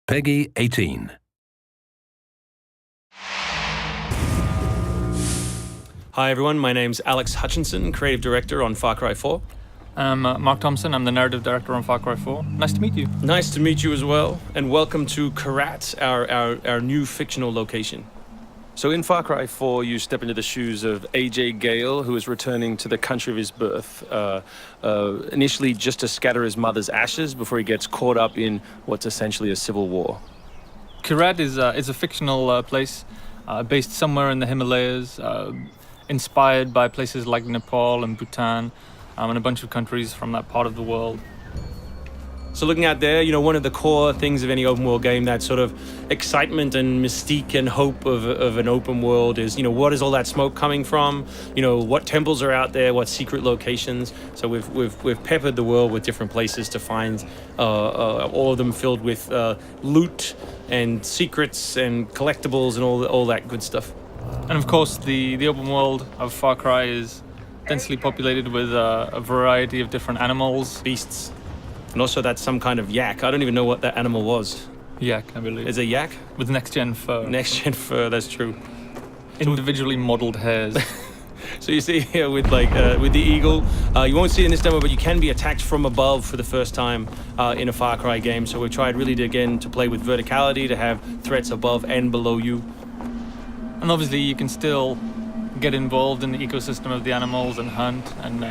Peggy 18. Hi everyone, my name's Alex Hutchinson, Creative Director on Far Cry 4. I'm Mark Thompson, I'm the Narrative Director on Far Cry 4. Nice to meet you. Nice to meet you as well, and welcome to Karat, our new fictional location. So in Far Cry 4, you step into the shoes of AJ Gale, who is returning to the country of his birth, initially just to scatter his mother's ashes before he gets caught up in what's essentially a civil war. Karat is a fictional place based somewhere in the Himalayas, inspired by places like Nepal and Bhutan, and a bunch of countries from that part of the world. So looking out there, one of the core things of any open world game, that sort of excitement and mystique and hope of an open world is, what is all that smoke coming from? What temples are out there? What secret locations? So we've peppered the world with different places to find, all of them filled with loot and secrets and collectibles and all that good stuff. And of course, the open world of Far Cry is densely populated with a variety of different animals, beasts. And also that's some kind of yak. I don't even know what that animal was. Yak, I believe. Is it a yak? With next-gen fur. Next-gen fur, that's true. Individually modeled hairs. So you see here with the eagle, you won't see it in this demo, but you can be attacked from above for the first time in a Far Cry game. So we've tried really to play with verticality, to have threats above and below you. And obviously you can still get involved in the ecosystem of the animals and hunt. And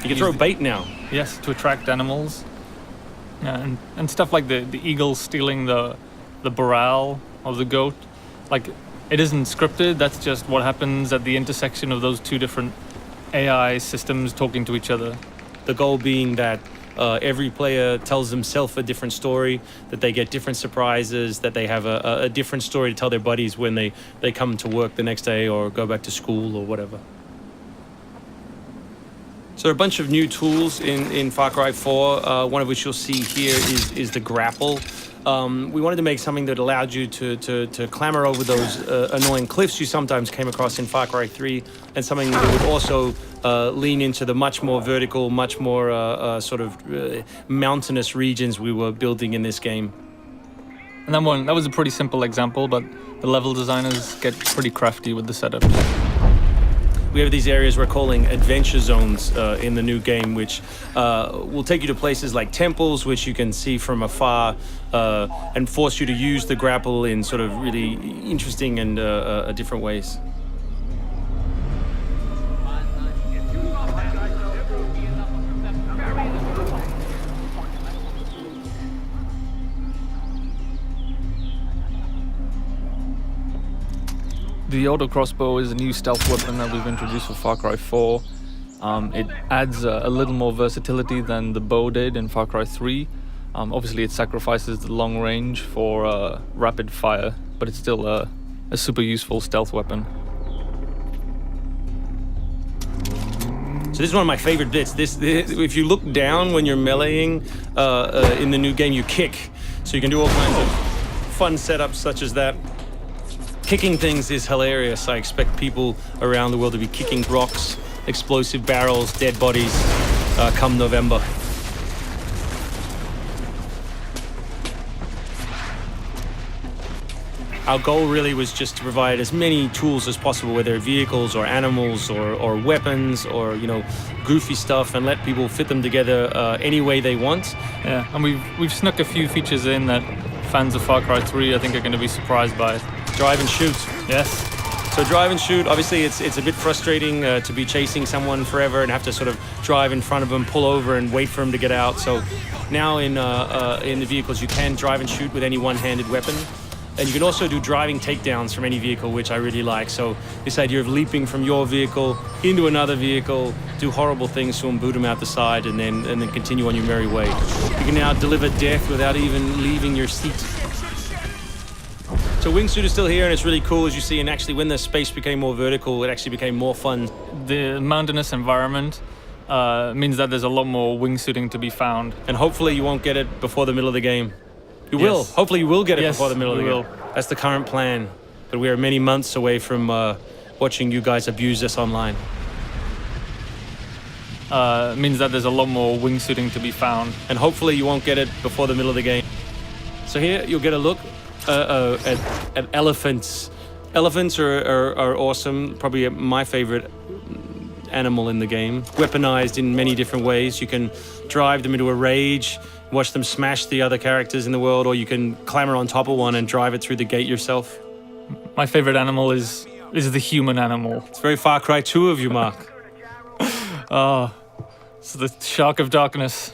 you can throw bait now. Yes, to attract animals. Yeah, and stuff like the eagle stealing the barrel of the goat. Like, it isn't scripted, that's just what happens at the intersection of those two different AI systems talking to each other. The goal being that every player tells themselves a different story, that they get different surprises, that they have a different story to tell their buddies when they come to work the next day or go back to school or whatever. So there are a bunch of new tools in Far Cry 4, one of which you'll see here is the grapple. We wanted to make something that allowed you to clamber over those annoying cliffs you sometimes came across in Far Cry 3, and something that would also lean into the much more vertical, much more mountainous regions we were building in this game. And that was a pretty simple example, but the level designers get pretty crafty with the setup. We have these areas we're calling adventure zones in the new game, which will take you to places like temples, which you can see from afar, and force you to use the grapple in sort of really interesting and different ways. The auto crossbow is a new stealth weapon that we've introduced for Far Cry 4. It adds a little more versatility than the bow did in Far Cry 3. Obviously it sacrifices the long range for rapid fire, but it's still a super useful stealth weapon. So this is one of my favorite bits. If you look down when you're meleeing in the new game, you kick. So you can do all kinds of fun setups such as that. Kicking things is hilarious. I expect people around the world to be kicking rocks, explosive barrels, dead bodies come November. Our goal really was just to provide as many tools as possible, whether vehicles or animals or weapons or goofy stuff, and let people fit them together any way they want. Yeah, and we've snuck a few features in that fans of Far Cry 3 I think are going to be surprised by. Drive and shoot. Yes. So drive and shoot, obviously it's a bit frustrating to be chasing someone forever and have to sort of drive in front of them, pull over and wait for them to get out. So now in the vehicles you can drive and shoot with any one-handed weapon. And you can also do driving takedowns from any vehicle, which I really like. So this idea of leaping from your vehicle into another vehicle, do horrible things to them, boot them out the side, and then continue on your merry way. You can now deliver death without even leaving your seat. So wingsuit is still here, and it's really cool, as you see, and actually when the space became more vertical, it actually became more fun. The mountainous environment means that there's a lot more wingsuiting to be found. And hopefully you won't get it before the middle of the game. You will. Hopefully you will get it before the middle of the game. That's the current plan. But we are many months away from watching you guys abuse this online. Means that there's a lot more wingsuiting to be found. And hopefully you won't get it before the middle of the game. So here you'll get a look at elephants. Elephants are awesome, probably my favorite animal in the game. Weaponized in many different ways. You can drive them into a rage, watch them smash the other characters in the world, or you can clamber on top of one and drive it through the gate yourself. My favorite animal is the human animal. It's very Far Cry 2 of you, Mark. Oh, it's the shark of darkness.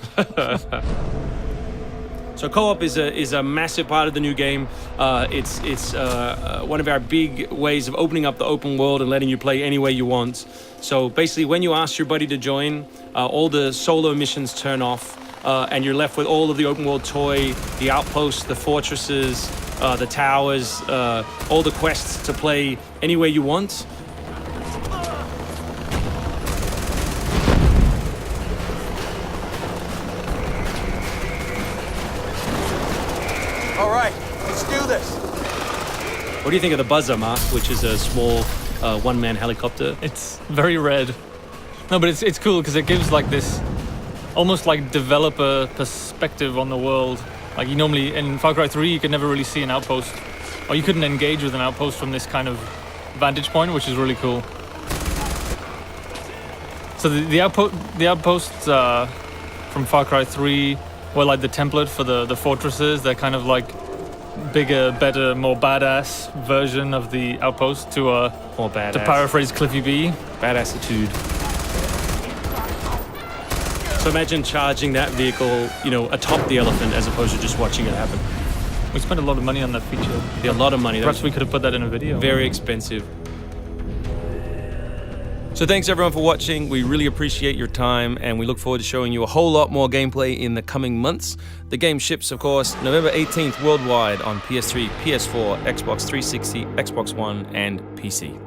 So co-op is a massive part of the new game. It's one of our big ways of opening up the open world and letting you play any way you want. So basically, when you ask your buddy to join, all the solo missions turn off, and you're left with all of the open world toy, the outposts, the fortresses, the towers, all the quests to play any way you want. All right, let's do this. What do you think of the Buzzer, Mark, which is a small one-man helicopter? It's very red. No, but it's cool because it gives like this almost like developer perspective on the world. Like you normally in Far Cry 3 you could never really see an outpost, or you couldn't engage with an outpost from this kind of vantage point, which is really cool. So the outposts from Far Cry 3 were like the template for the fortresses. They're kind of like bigger, better, more badass version of the outpost to More badass. to paraphrase Cliffy B. Badassitude. So imagine charging that vehicle, atop the elephant as opposed to just watching it happen. We spent a lot of money on that feature. A lot of money. Perhaps we could have put that in a video. Very expensive. So thanks everyone for watching. We really appreciate your time, and we look forward to showing you a whole lot more gameplay in the coming months. The game ships, of course, November 18th worldwide on PS3, PS4, Xbox 360, Xbox One, and PC.